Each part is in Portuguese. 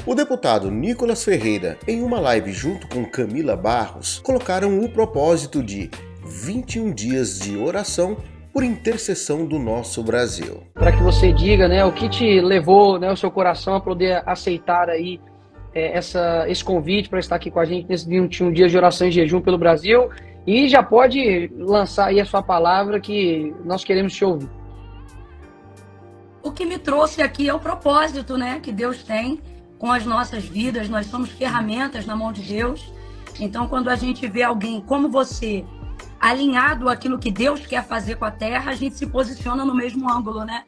O deputado Nicolas Ferreira, em uma live junto com Camila Barros, colocaram o propósito de 21 dias de oração por intercessão do nosso Brasil. Para que você diga, né, o que te levou, né, o seu coração a poder aceitar aí esse convite para estar aqui com a gente nesses 21 dias de oração e jejum pelo Brasil, e já pode lançar aí a sua palavra que nós queremos te ouvir. O que me trouxe aqui é o propósito, né, que Deus tem com as nossas vidas. Nós somos ferramentas na mão de Deus. Então, quando a gente vê alguém como você, alinhado àquilo que Deus quer fazer com a terra, a gente se posiciona no mesmo ângulo, né?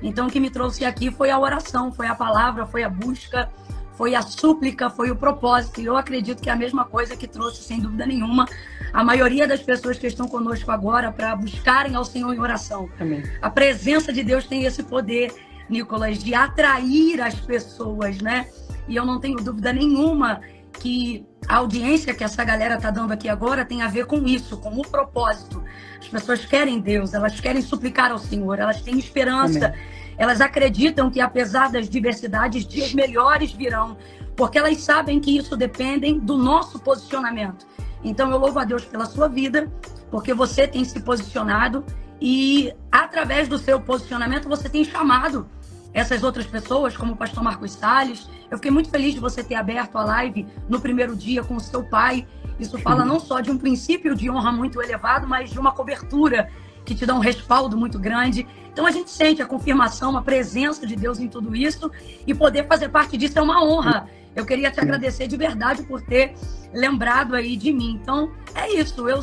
Então, o que me trouxe aqui foi a oração, foi a palavra, foi a busca, foi a súplica, foi o propósito. E eu acredito que é a mesma coisa que trouxe, sem dúvida nenhuma, a maioria das pessoas que estão conosco agora para buscarem ao Senhor em oração. Amém. A presença de Deus tem esse poder, Nicolas, de atrair as pessoas, né? E eu não tenho dúvida nenhuma que a audiência que essa galera está dando aqui agora tem a ver com isso, com o propósito. As pessoas querem Deus, elas querem suplicar ao Senhor, elas têm esperança. Amém. Elas acreditam que, apesar das diversidades, dias melhores virão, porque elas sabem que isso depende do nosso posicionamento. Então, eu louvo a Deus pela sua vida, porque você tem se posicionado e, através do seu posicionamento, você tem chamado essas outras pessoas, como o pastor Marcos Salles. Eu fiquei muito feliz de você ter aberto a live no primeiro dia com o seu pai. Isso fala não só de um princípio de honra muito elevado, mas de uma cobertura que te dá um respaldo muito grande. Então a gente sente a confirmação, a presença de Deus em tudo isso, e poder fazer parte disso é uma honra. Eu queria te agradecer de verdade por ter lembrado aí de mim. Então é isso, eu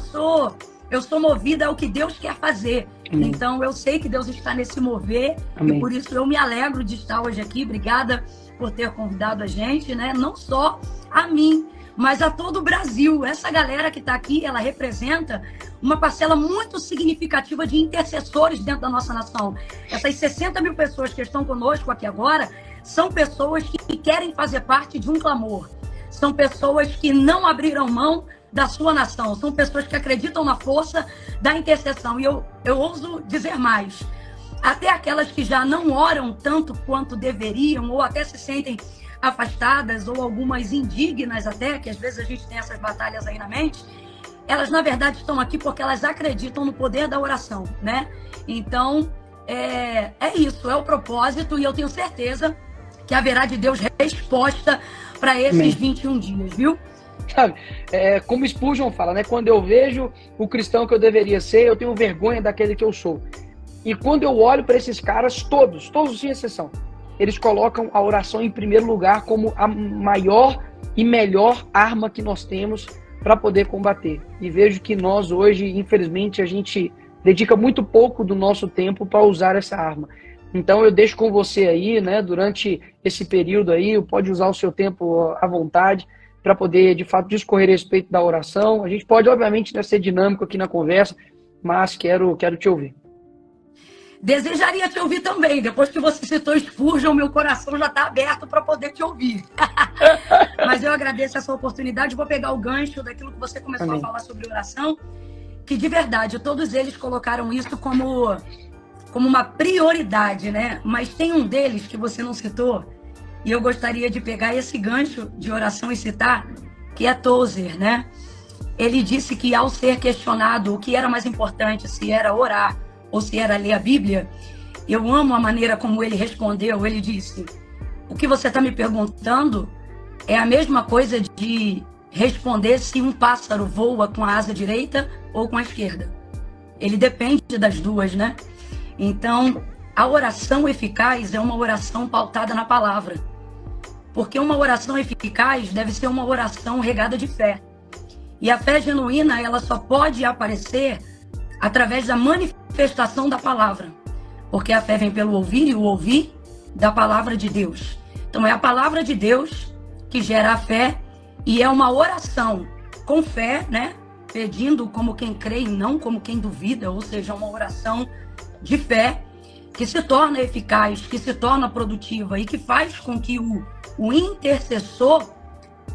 sou movida ao que Deus quer fazer. Amém. Então eu sei que Deus está nesse mover. Amém. E por isso eu me alegro de estar hoje aqui. Obrigada por ter convidado a gente, né? Não só a mim, mas a todo o Brasil. Essa galera que está aqui, ela representa uma parcela muito significativa de intercessores dentro da nossa nação. Essas 60 mil pessoas que estão conosco aqui agora são pessoas que querem fazer parte de um clamor. São pessoas que não abriram mão da sua nação. São pessoas que acreditam na força da intercessão. E eu ouso dizer mais. Até aquelas que já não oram tanto quanto deveriam, ou até se sentem afastadas, ou algumas indignas até, que às vezes a gente tem essas batalhas aí na mente, elas na verdade estão aqui porque elas acreditam no poder da oração, né? Então, é isso, é o propósito, e eu tenho certeza que haverá de Deus resposta para esses Amém. 21 dias, viu? Sabe, como Spurgeon fala, né? Quando eu vejo o cristão que eu deveria ser, eu tenho vergonha daquele que eu sou. E quando eu olho para esses caras, todos sem exceção, eles colocam a oração em primeiro lugar como a maior e melhor arma que nós temos para poder combater. E vejo que nós hoje, infelizmente, a gente dedica muito pouco do nosso tempo para usar essa arma. Então eu deixo com você aí, né, durante esse período aí, pode usar o seu tempo à vontade para poder, de fato, discorrer a respeito da oração. A gente pode, obviamente, né, ser dinâmico aqui na conversa, mas quero te ouvir. Desejaria te ouvir também. Depois que você citou Spurgeon, meu coração já está aberto para poder te ouvir. Mas eu agradeço essa oportunidade. Vou pegar o gancho daquilo que você começou Amém. A falar sobre oração, que de verdade, todos eles colocaram isso como uma prioridade, né? Mas tem um deles que você não citou, e eu gostaria de pegar esse gancho de oração e citar, que é Tozer, né? Ele disse que ao ser questionado o que era mais importante, se era orar ou se era ler a Bíblia, eu amo a maneira como ele respondeu. Ele disse: o que você está me perguntando é a mesma coisa de responder se um pássaro voa com a asa direita ou com a esquerda. Ele depende das duas, né? Então, a oração eficaz é uma oração pautada na palavra. Porque uma oração eficaz deve ser uma oração regada de fé. E a fé genuína, ela só pode aparecer através da manifestação da palavra. Porque a fé vem pelo ouvir, e o ouvir da palavra de Deus. Então, é a palavra de Deus que gera a fé, e é uma oração com fé, né? Pedindo como quem crê e não como quem duvida, ou seja, uma oração de fé que se torna eficaz, que se torna produtiva e que faz com que o intercessor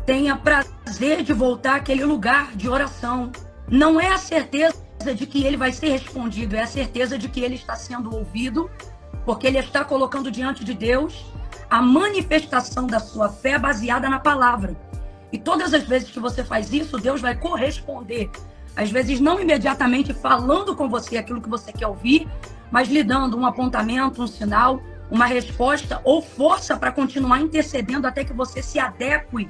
tenha prazer de voltar àquele lugar de oração. Não é a certeza de que ele vai ser respondido, é a certeza de que ele está sendo ouvido, porque ele está colocando diante de Deus A manifestação da sua fé é baseada na palavra. E todas as vezes que você faz isso, Deus vai corresponder. Às vezes não imediatamente falando com você aquilo que você quer ouvir, mas lhe dando um apontamento, um sinal, uma resposta ou força para continuar intercedendo até que você se adeque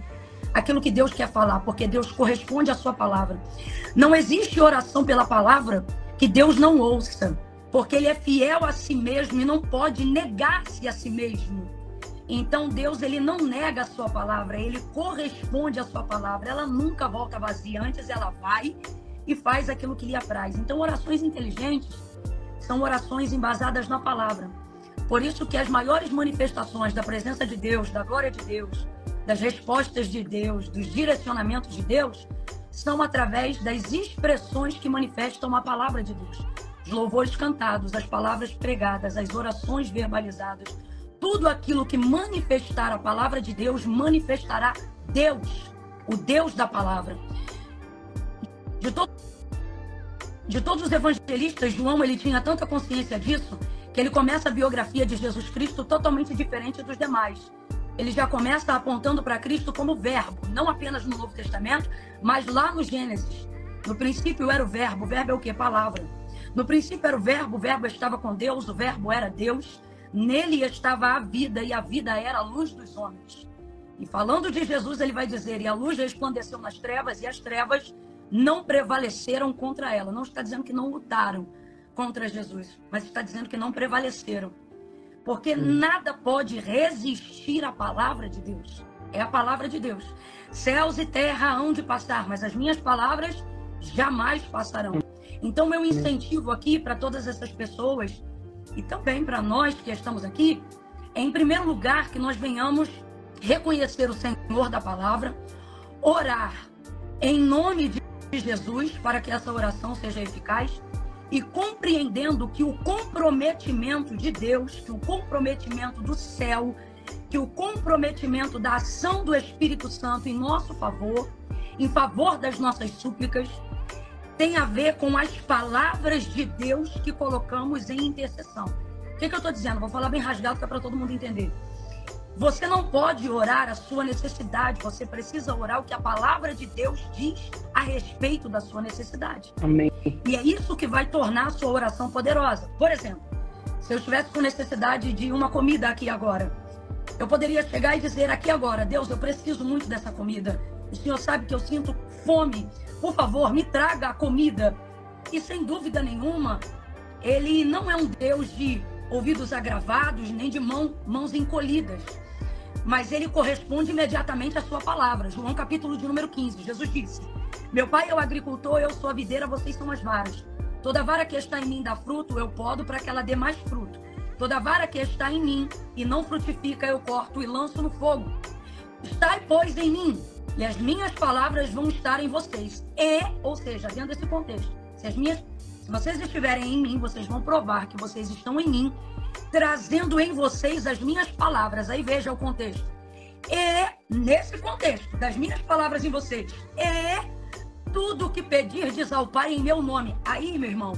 àquilo que Deus quer falar, porque Deus corresponde à sua palavra. Não existe oração pela palavra que Deus não ouça, porque Ele é fiel a si mesmo e não pode negar-se a si mesmo. Então Deus, Ele não nega a sua palavra, Ele corresponde à sua palavra. Ela nunca volta vazia, antes ela vai e faz aquilo que lhe apraz. Então orações inteligentes são orações embasadas na palavra. Por isso que as maiores manifestações da presença de Deus, da glória de Deus, das respostas de Deus, dos direcionamentos de Deus, são através das expressões que manifestam a palavra de Deus. Os louvores cantados, as palavras pregadas, as orações verbalizadas, tudo aquilo que manifestar a palavra de Deus, manifestará Deus, o Deus da palavra. De todos os evangelistas, João, ele tinha tanta consciência disso, que ele começa a biografia de Jesus Cristo totalmente diferente dos demais. Ele já começa apontando para Cristo como verbo, não apenas no Novo Testamento, mas lá no Gênesis. No princípio era o verbo é o quê? Palavra. No princípio era o verbo estava com Deus, o verbo era Deus. Nele estava a vida, e a vida era a luz dos homens. E falando de Jesus, ele vai dizer, e a luz resplandeceu nas trevas, e as trevas não prevaleceram contra ela. Não está dizendo que não lutaram contra Jesus, mas está dizendo que não prevaleceram. Porque nada pode resistir à palavra de Deus. É a palavra de Deus. Céus e terra hão de passar, mas as minhas palavras jamais passarão. Então, meu incentivo aqui para todas essas pessoas, e também para nós que estamos aqui, é, em primeiro lugar, que nós venhamos reconhecer o Senhor da palavra, orar em nome de Jesus para que essa oração seja eficaz e compreendendo que o comprometimento de Deus, que o comprometimento do céu, que o comprometimento da ação do Espírito Santo em nosso favor, em favor das nossas súplicas, tem a ver com as palavras de Deus que colocamos em intercessão. O que eu estou dizendo? Vou falar bem rasgado que é para todo mundo entender. Você não pode orar a sua necessidade, você precisa orar o que a palavra de Deus diz a respeito da sua necessidade. Amém. E é isso que vai tornar a sua oração poderosa. Por exemplo, se eu estivesse com necessidade de uma comida aqui agora, eu poderia chegar e dizer aqui agora, Deus, eu preciso muito dessa comida. O Senhor sabe que eu sinto fome. Por favor, me traga a comida. E sem dúvida nenhuma, Ele não é um Deus de ouvidos agravados, nem de mãos encolhidas. Mas Ele corresponde imediatamente à sua palavra. João capítulo de número 15, Jesus disse, meu pai é o agricultor, eu sou a videira, vocês são as varas. Toda vara que está em mim dá fruto, eu podo para que ela dê mais fruto. Toda vara que está em mim e não frutifica, eu corto e lanço no fogo. Estai, pois, em mim, e as minhas palavras vão estar em vocês. Ou seja, dentro desse contexto, se vocês estiverem em mim, vocês vão provar que vocês estão em mim, trazendo em vocês as minhas palavras. Aí veja o contexto. E nesse contexto, das minhas palavras em vocês, tudo que pedirdes ao Pai em meu nome. Aí, meu irmão,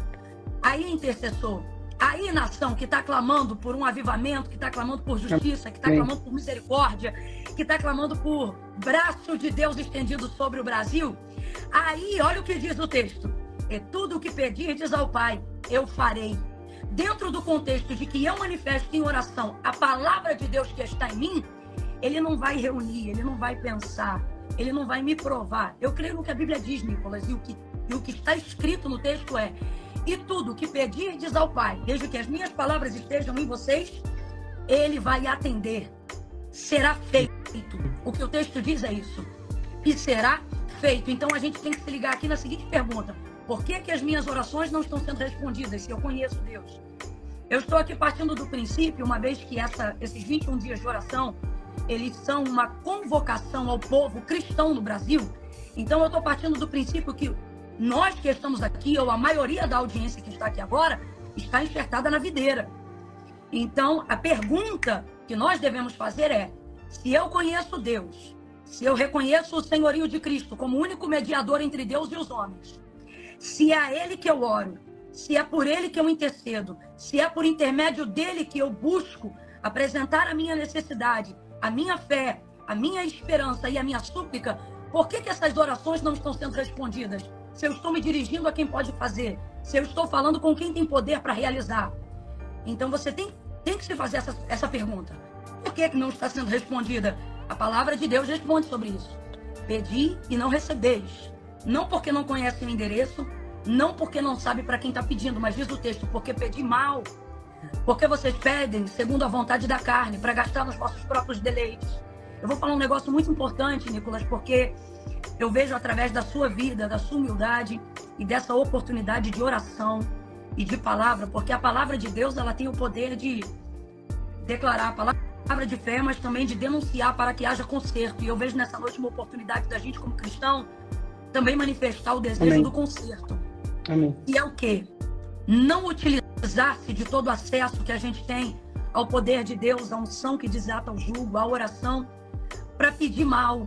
aí, intercessor, aí, nação que está clamando por um avivamento, que está clamando por justiça, que está clamando por misericórdia, que está clamando por braço de Deus estendido sobre o Brasil. Aí, olha o que diz o texto. E tudo o que pedirdes ao Pai, eu farei. Dentro do contexto de que eu manifesto em oração a palavra de Deus que está em mim, Ele não vai reunir, Ele não vai pensar, Ele não vai me provar. Eu creio no que a Bíblia diz, Nicolas, e o que está escrito no texto é: e tudo que pedirdes ao Pai, desde que as minhas palavras estejam em vocês, Ele vai atender. Será feito. O que o texto diz é isso. E será feito. Então a gente tem que se ligar aqui na seguinte pergunta: por que as minhas orações não estão sendo respondidas se eu conheço Deus? Eu estou aqui partindo do princípio, uma vez que esses 21 dias de oração, eles são uma convocação ao povo cristão no Brasil. Então eu estou partindo do princípio que nós que estamos aqui, ou a maioria da audiência que está aqui agora, está enxertada na videira. Então a pergunta que nós devemos fazer é: se eu conheço Deus, se eu reconheço o senhorio de Cristo como único mediador entre Deus e os homens, se é a Ele que eu oro, se é por Ele que eu intercedo, se é por intermédio dEle que eu busco apresentar a minha necessidade, a minha fé, a minha esperança e a minha súplica, por que essas orações não estão sendo respondidas? Se eu estou me dirigindo a quem pode fazer, se eu estou falando com quem tem poder para realizar. Então você tem que se fazer essa pergunta. Por que não está sendo respondida? A palavra de Deus responde sobre isso. Pedi e não recebeis. Não porque não conhece o endereço, não porque não sabe para quem está pedindo, mas diz o texto, porque pedi mal. Porque vocês pedem segundo a vontade da carne, para gastar nos vossos próprios deleites. Eu vou falar um negócio muito importante, Nicolas, porque eu vejo através da sua vida, da sua humildade e dessa oportunidade de oração e de palavra, porque a palavra de Deus, ela tem o poder de declarar a palavra de fé, mas também de denunciar para que haja conserto. E eu vejo nessa noite uma oportunidade da gente, como cristão, também manifestar o desejo do conserto. Amém. E é o quê? Não utilizar-se de todo o acesso que a gente tem ao poder de Deus, à unção que desata o jugo, à oração, para pedir mal.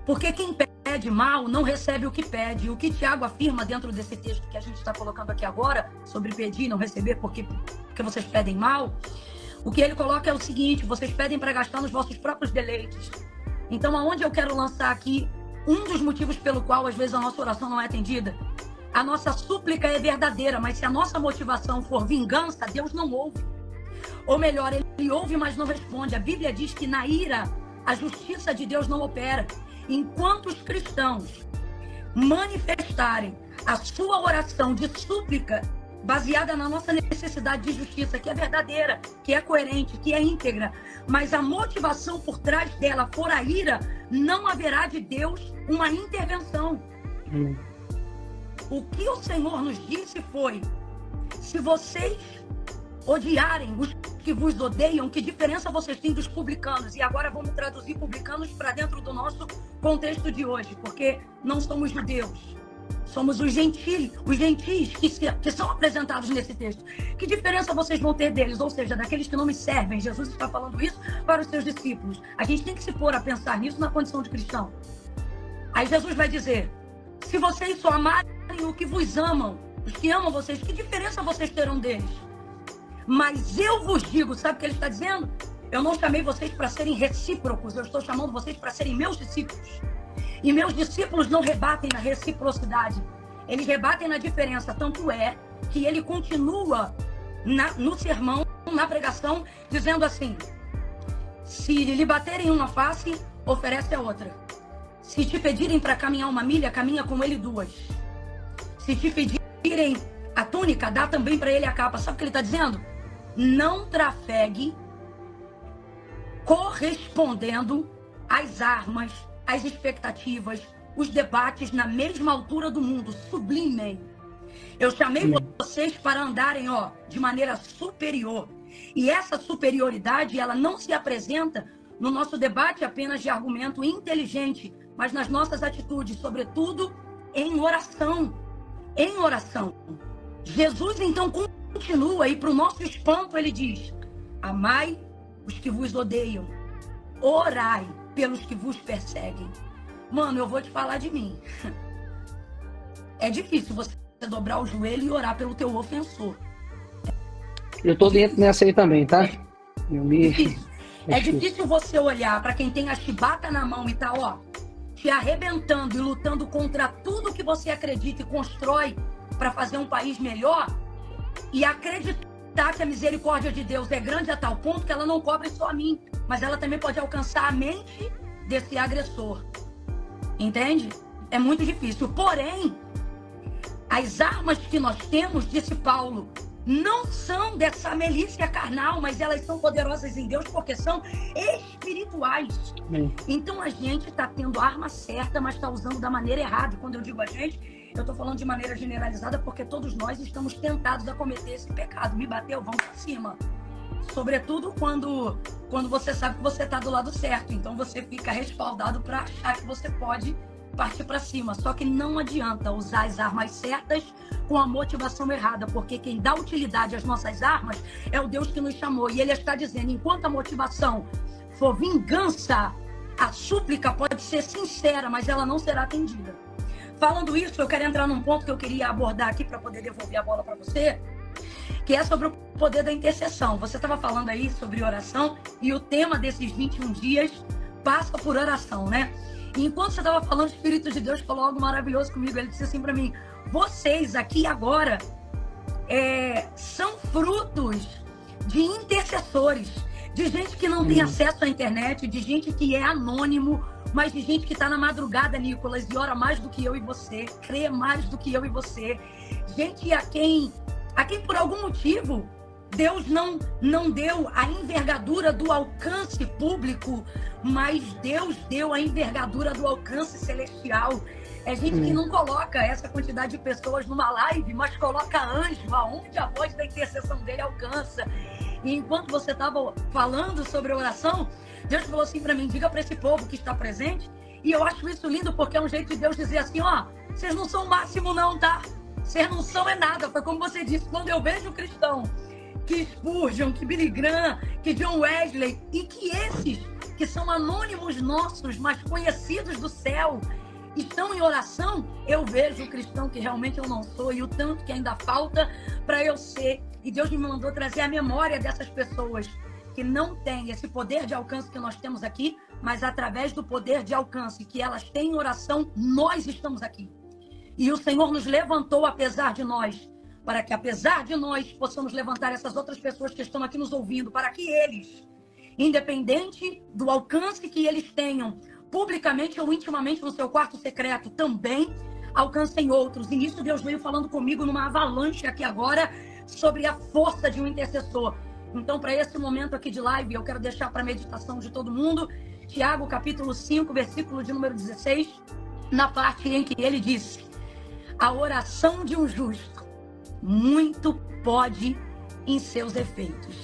Porque quem pede mal não recebe o que pede. O que Tiago afirma dentro desse texto que a gente está colocando aqui agora, sobre pedir e não receber porque vocês pedem mal, o que ele coloca é o seguinte: vocês pedem para gastar nos vossos próprios deleites. Então, aonde eu quero lançar aqui um dos motivos pelo qual às vezes a nossa oração não é atendida? A nossa súplica é verdadeira, mas se a nossa motivação for vingança, Deus não ouve. Ou melhor, ele ouve, mas não responde. A Bíblia diz que na ira a justiça de Deus não opera. Enquanto os cristãos manifestarem a sua oração de súplica baseada na nossa necessidade de justiça, que é verdadeira, que é coerente, que é íntegra, mas a motivação por trás dela for a ira, não haverá de Deus uma intervenção. O que o Senhor nos disse foi: se vocês odiarem os que vos odeiam, que diferença vocês têm dos publicanos? E agora vamos traduzir publicanos para dentro do nosso contexto de hoje, porque não somos judeus, somos os gentis que são apresentados nesse texto. Que diferença vocês vão ter deles? Ou seja, daqueles que não me servem. Jesus está falando isso para os seus discípulos. A gente tem que se pôr a pensar nisso na condição de cristão. Aí Jesus vai dizer: se vocês só amarem o que vos amam, os que amam vocês, que diferença vocês terão deles? Mas eu vos digo, sabe o que ele está dizendo? Eu não chamei vocês para serem recíprocos, eu estou chamando vocês para serem meus discípulos. E meus discípulos não rebatem na reciprocidade, eles rebatem na diferença. Tanto é que ele continua no sermão, na pregação, dizendo assim: se lhe baterem uma face, oferece a outra. Se te pedirem para caminhar uma milha, caminha com ele 2. Se te pedirem a túnica, dá também para ele a capa. Sabe o que ele está dizendo? Não trafegue correspondendo às armas, às expectativas, os debates na mesma altura do mundo. Sublimem. Eu chamei vocês para andarem, de maneira superior. E essa superioridade, ela não se apresenta no nosso debate apenas de argumento inteligente, mas nas nossas atitudes, sobretudo em oração. Em oração. Jesus, então, continua, e para o nosso espanto, ele diz: amai os que vos odeiam, orai pelos que vos perseguem. Mano, eu vou te falar de mim. É difícil você dobrar o joelho e orar pelo teu ofensor. Eu tô dentro nessa aí também, tá? É difícil você olhar para quem tem a chibata na mão e tá, te arrebentando e lutando contra tudo que você acredita e constrói para fazer um país melhor, e acreditar que a misericórdia de Deus é grande a tal ponto que ela não cobre só a mim, mas ela também pode alcançar a mente desse agressor. Entende? É muito difícil. Porém, as armas que nós temos, disse Paulo, não são dessa milícia carnal, mas elas são poderosas em Deus porque são espirituais. Então a gente está tendo a arma certa, mas está usando da maneira errada. E quando eu digo a gente, eu estou falando de maneira generalizada, porque todos nós estamos tentados a cometer esse pecado. Me bateu, vamos para cima. Sobretudo quando você sabe que você está do lado certo. Então você fica respaldado para achar que você pode partir para cima. Só que não adianta usar as armas certas com a motivação errada, porque quem dá utilidade às nossas armas é o Deus que nos chamou. E ele está dizendo: enquanto a motivação for vingança, a súplica pode ser sincera, mas ela não será atendida. Falando isso, eu quero entrar num ponto que eu queria abordar aqui para poder devolver a bola para você. que é sobre o poder da intercessão. Você estava falando aí sobre oração e o tema desses 21 dias passa por oração, né? E enquanto você estava falando, o Espírito de Deus falou algo maravilhoso comigo. Ele disse assim para mim: vocês aqui agora são frutos de intercessores, de gente que não tem acesso à internet, de gente que é anônimo, mas de gente que está na madrugada, Nicolas, e ora mais do que eu e você, crê mais do que eu e você. Gente a quem por algum motivo Deus não deu a envergadura do alcance público, mas Deus deu a envergadura do alcance celestial. É gente que não coloca essa quantidade de pessoas numa live, mas coloca anjo aonde a voz da intercessão dele alcança. E enquanto você estava falando sobre oração, Deus falou assim para mim: diga para esse povo que está presente. E eu acho isso lindo, porque é um jeito de Deus dizer assim: ó, vocês não são o máximo não, tá? Vocês não são nada. Foi como você disse, quando eu vejo o cristão que Spurgeon, que Billy Graham, que John Wesley, e que esses que são anônimos nossos, mas conhecidos do céu, estão em oração, eu vejo o cristão que realmente eu não sou e o tanto que ainda falta para eu ser. E Deus me mandou trazer a memória dessas pessoas que não têm esse poder de alcance que nós temos aqui, mas através do poder de alcance que elas têm em oração, nós estamos aqui. E o Senhor nos levantou apesar de nós, para que apesar de nós possamos levantar essas outras pessoas que estão aqui nos ouvindo, para que eles, independente do alcance que eles tenham, publicamente ou intimamente no seu quarto secreto, também alcancem outros. E nisso Deus veio falando comigo numa avalanche aqui agora sobre a força de um intercessor. Então, para esse momento aqui de live, eu quero deixar para a meditação de todo mundo Tiago, capítulo 5, versículo de número 16, na parte em que ele diz: a oração de um justo muito pode em seus efeitos.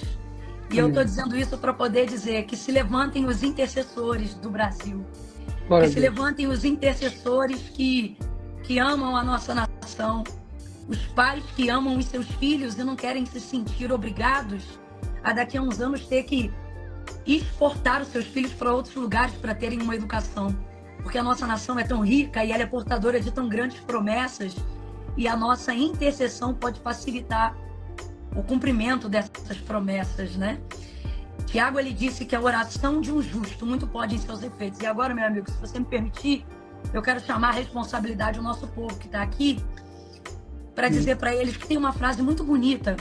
E eu estou dizendo isso para poder dizer que se levantem os intercessores do Brasil. Que se levantem os intercessores que amam a nossa nação. Os pais que amam os seus filhos e não querem se sentir obrigados a daqui a uns anos ter que exportar os seus filhos para outros lugares para terem uma educação. Porque a nossa nação é tão rica e ela é portadora de tão grandes promessas, e a nossa intercessão pode facilitar o cumprimento dessas promessas, né? Tiago, ele disse que a oração de um justo muito pode em seus efeitos. E agora, meu amigo, se você me permitir, eu quero chamar a responsabilidade do nosso povo que está aqui para dizer para eles que tem uma frase muito bonita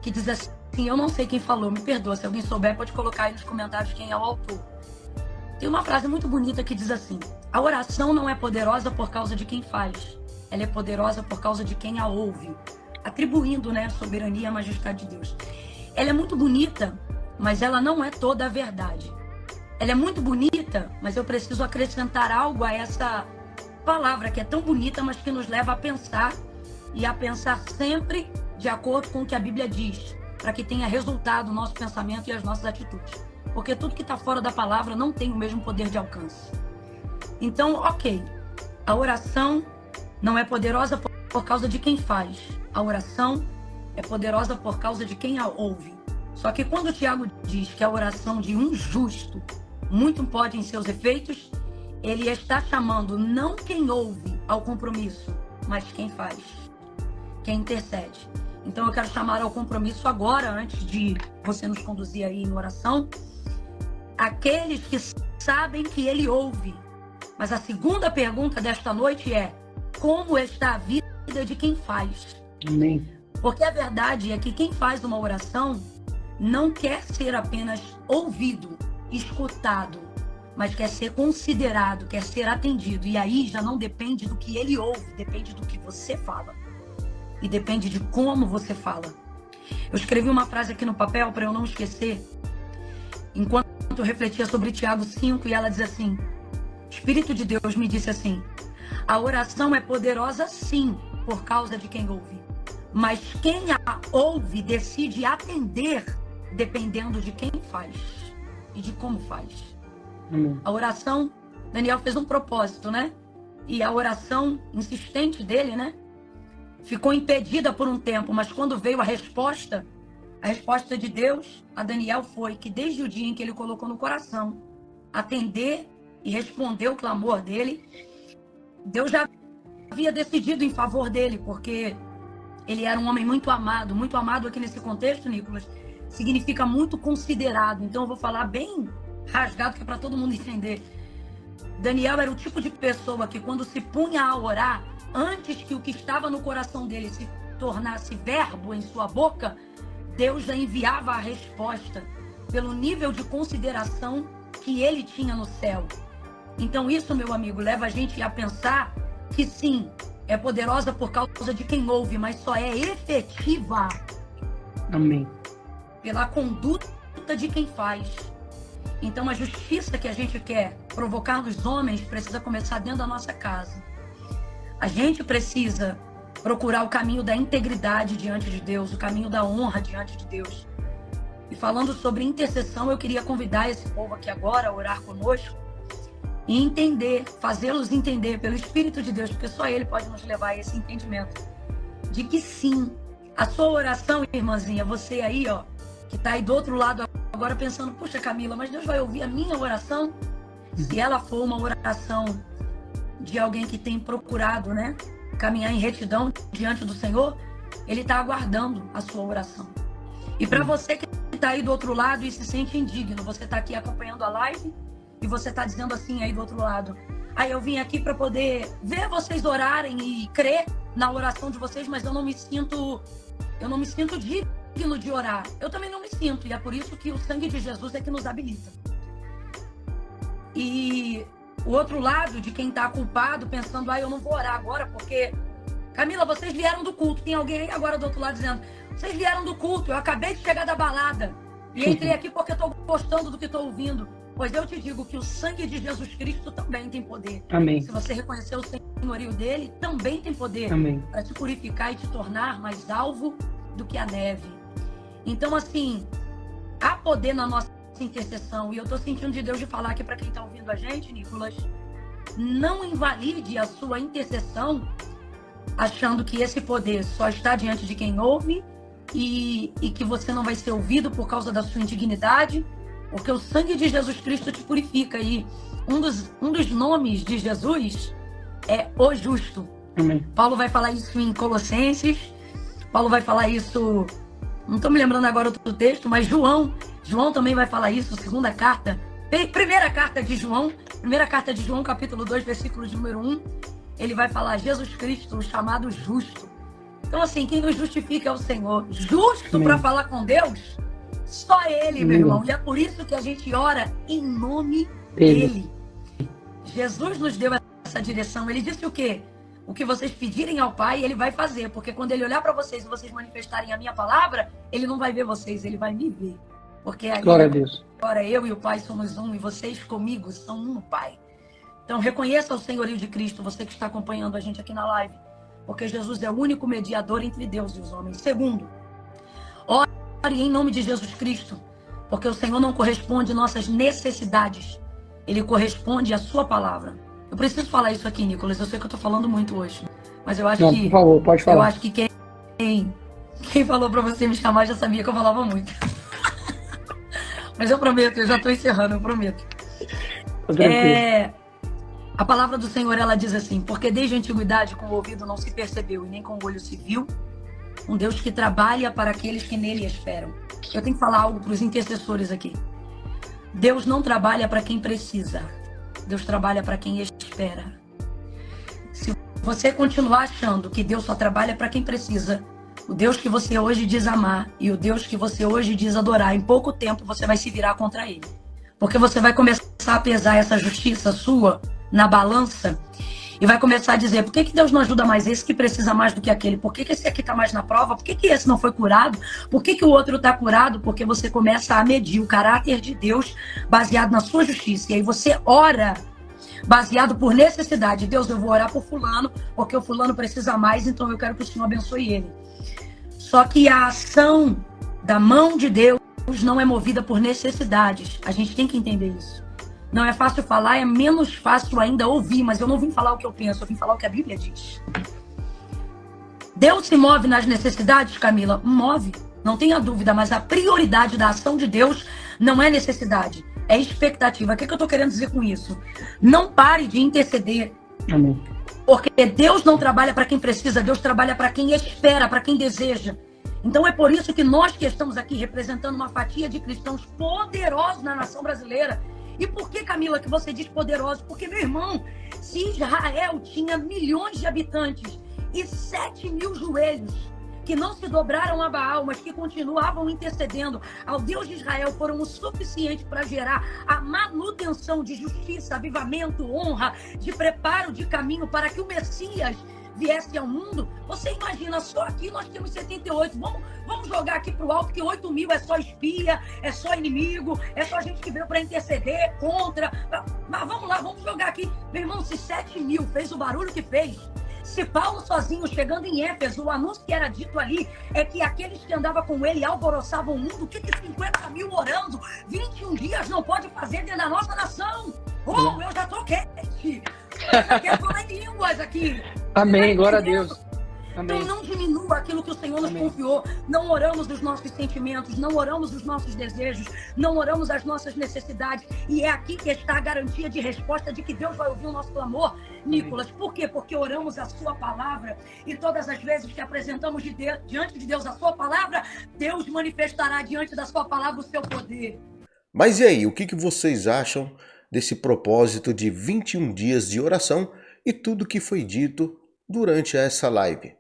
que diz assim, eu não sei quem falou, me perdoa, se alguém souber pode colocar aí nos comentários quem é o autor. Tem uma frase muito bonita que diz assim: a oração não é poderosa por causa de quem faz, ela é poderosa por causa de quem a ouve, atribuindo, né, a soberania e a majestade de Deus. Ela é muito bonita, mas ela não é toda a verdade. Ela é muito bonita, mas eu preciso acrescentar algo a essa palavra que é tão bonita, mas que nos leva a pensar, e a pensar sempre de acordo com o que a Bíblia diz, para que tenha resultado o nosso pensamento e as nossas atitudes. Porque tudo que está fora da palavra não tem o mesmo poder de alcance. Então, ok, a oração não é poderosa por causa de quem faz. A oração é poderosa por causa de quem a ouve. Só que quando o Tiago diz que a oração de um justo muito pode em seus efeitos, ele está chamando não quem ouve ao compromisso, mas quem faz, quem intercede. Então eu quero chamar ao compromisso agora, antes de você nos conduzir aí em oração, aqueles que sabem que ele ouve. Mas a segunda pergunta desta noite é: como está a vida de quem faz? Amém. Porque a verdade é que quem faz uma oração não quer ser apenas ouvido, escutado, mas quer ser considerado, quer ser atendido. E aí já não depende do que ele ouve, depende do que você fala. E depende de como você fala. Eu escrevi uma frase aqui no papel para eu não esquecer, enquanto eu refletia sobre Tiago 5, e ela diz assim: o Espírito de Deus me disse assim: a oração é poderosa sim, por causa de quem ouve. Mas quem a ouve decide atender dependendo de quem faz e de como faz. A oração, Daniel fez um propósito, né? E a oração insistente dele, né, ficou impedida por um tempo, mas quando veio a resposta de Deus a Daniel foi que desde o dia em que ele colocou no coração atender e responder o clamor dele, Deus já havia decidido em favor dele, porque ele era um homem muito amado aqui nesse contexto, Nicolas, significa muito considerado. Então eu vou falar bem rasgado, que é para todo mundo entender. Daniel era o tipo de pessoa que, quando se punha a orar, antes que o que estava no coração dele se tornasse verbo em sua boca, Deus já enviava a resposta pelo nível de consideração que ele tinha no céu. Então isso, meu amigo, leva a gente a pensar que sim, é poderosa por causa de quem ouve, mas só é efetiva, Amém. pela conduta de quem faz. Então a justiça que a gente quer provocar nos homens precisa começar dentro da nossa casa. A gente precisa procurar o caminho da integridade diante de Deus, o caminho da honra diante de Deus. E falando sobre intercessão, eu queria convidar esse povo aqui agora a orar conosco e entender, fazê-los entender pelo Espírito de Deus, porque só Ele pode nos levar a esse entendimento, de que sim, a sua oração, irmãzinha, você aí, ó, que tá aí do outro lado agora pensando, puxa, Camila, mas Deus vai ouvir a minha oração? Se ela for uma oração de alguém que tem procurado, né, caminhar em retidão diante do Senhor, Ele está aguardando a sua oração. E para você que está aí do outro lado e se sente indigno, você está aqui acompanhando a live e você está dizendo assim aí do outro lado, aí eu vim aqui para poder ver vocês orarem e crer na oração de vocês, mas eu não me sinto digno de orar. Eu também não me sinto, e é por isso que o sangue de Jesus é que nos habilita. E o outro lado de quem está culpado, pensando, eu não vou orar agora, porque, Camila, vocês vieram do culto. Tem alguém aí agora do outro lado dizendo, vocês vieram do culto, eu acabei de chegar da balada e entrei aqui porque estou gostando do que estou ouvindo. Pois eu te digo que o sangue de Jesus Cristo também tem poder. Amém. Se você reconhecer o senhorio dele, também tem poder para te purificar e te tornar mais alvo do que a neve. Então, assim, há poder na nossa intercessão. E eu estou sentindo de Deus de falar aqui para quem está ouvindo a gente, Nicolas, não invalide a sua intercessão achando que esse poder só está diante de quem ouve e que você não vai ser ouvido por causa da sua indignidade, porque o sangue de Jesus Cristo te purifica. E um dos nomes de Jesus é o justo. Amém. Paulo vai falar isso em Colossenses, Paulo vai falar isso, não estou me lembrando agora outro texto, mas João também vai falar isso, primeira carta de João, capítulo 2, versículo de número 1, ele vai falar Jesus Cristo, o chamado justo. Então, assim, quem nos justifica é o Senhor. Justo para falar com Deus, só Ele, meu irmão. E é por isso que a gente ora em nome dEle. Jesus nos deu essa direção. Ele disse o quê? O que vocês pedirem ao Pai, Ele vai fazer. Porque quando Ele olhar para vocês e vocês manifestarem a minha palavra, Ele não vai ver vocês, Ele vai me ver. Porque aí, glória a Deus. Agora eu e o Pai somos um, e vocês comigo são um no Pai. Então reconheça o senhorio de Cristo, você que está acompanhando a gente aqui na live, porque Jesus é o único mediador entre Deus e os homens. Segundo, ore em nome de Jesus Cristo, porque o Senhor não corresponde às nossas necessidades, Ele corresponde à sua palavra. Eu preciso falar isso aqui, Nicolas, eu sei que eu estou falando muito hoje, mas eu acho que... Por favor, pode falar. Eu acho que quem falou para você me chamar já sabia que eu falava muito. Mas eu prometo, eu já estou encerrando, eu prometo. A palavra do Senhor, ela diz assim, porque desde a antiguidade com o ouvido não se percebeu e nem com o olho se viu, um Deus que trabalha para aqueles que nele esperam. Eu tenho que falar algo para os intercessores aqui. Deus não trabalha para quem precisa, Deus trabalha para quem espera. Se você continuar achando que Deus só trabalha para quem precisa, o Deus que você hoje diz amar e o Deus que você hoje diz adorar, em pouco tempo você vai se virar contra ele. Porque você vai começar a pesar essa justiça sua na balança e vai começar a dizer, por que Deus não ajuda mais esse que precisa mais do que aquele? Por que esse aqui está mais na prova? Por que esse não foi curado? Por que o outro está curado? Porque você começa a medir o caráter de Deus baseado na sua justiça. E aí você ora baseado por necessidade. Deus, eu vou orar por fulano, porque o fulano precisa mais, então eu quero que o Senhor abençoe ele. Só que a ação da mão de Deus não é movida por necessidades. A gente tem que entender isso. Não é fácil falar, é menos fácil ainda ouvir, mas eu não vim falar o que eu penso, eu vim falar o que a Bíblia diz. Deus se move nas necessidades, Camila? Move, não tenha dúvida, mas a prioridade da ação de Deus não é necessidade, é expectativa. O que eu estou querendo dizer com isso? Não pare de interceder Amém. Porque Deus não trabalha para quem precisa, Deus trabalha para quem espera, para quem deseja. Então é por isso que nós que estamos aqui representando uma fatia de cristãos poderosos na nação brasileira. E por que, Camila, que você diz poderosos? Porque, meu irmão, se Israel tinha milhões de habitantes e 7 mil joelhos que não se dobraram a Baal, mas que continuavam intercedendo ao Deus de Israel, foram o suficiente para gerar a manutenção de justiça, avivamento, honra, de preparo de caminho para que o Messias viesse ao mundo. Você imagina, só aqui nós temos 78. Vamos jogar aqui pro alto que 8 mil é só espia, é só inimigo, é só gente que veio para interceder contra. Mas vamos lá, vamos jogar aqui. Meu irmão, se 7 mil fez o barulho que fez, se Paulo sozinho, chegando em Éfeso, o anúncio que era dito ali é que aqueles que andavam com ele alvoroçavam o mundo, o que 50 mil orando 21 dias não pode fazer dentro da nossa nação? Oh, eu já tô quente! Eu já quero falar em línguas aqui! Amém, glória a Deus! Amém. Então não diminua aquilo que o Senhor nos confiou. Não oramos os nossos sentimentos, não oramos os nossos desejos, não oramos as nossas necessidades. E é aqui que está a garantia de resposta de que Deus vai ouvir o nosso clamor, Nicolas. Por quê? Porque oramos a sua palavra e todas as vezes que apresentamos diante de Deus a sua palavra, Deus manifestará diante da sua palavra o seu poder. Mas e aí, o que vocês acham desse propósito de 21 dias de oração e tudo que foi dito durante essa live?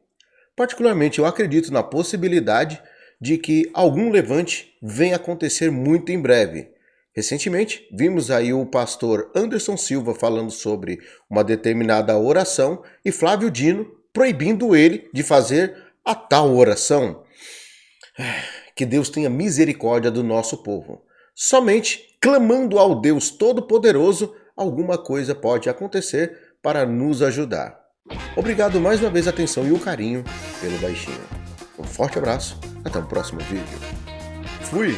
Particularmente, eu acredito na possibilidade de que algum levante venha acontecer muito em breve. Recentemente, vimos aí o pastor Anderson Silva falando sobre uma determinada oração e Flávio Dino proibindo ele de fazer a tal oração. Que Deus tenha misericórdia do nosso povo. Somente clamando ao Deus Todo-Poderoso, alguma coisa pode acontecer para nos ajudar. Obrigado mais uma vez a atenção e o carinho pelo Baixinho. Um forte abraço, até o próximo vídeo. Fui!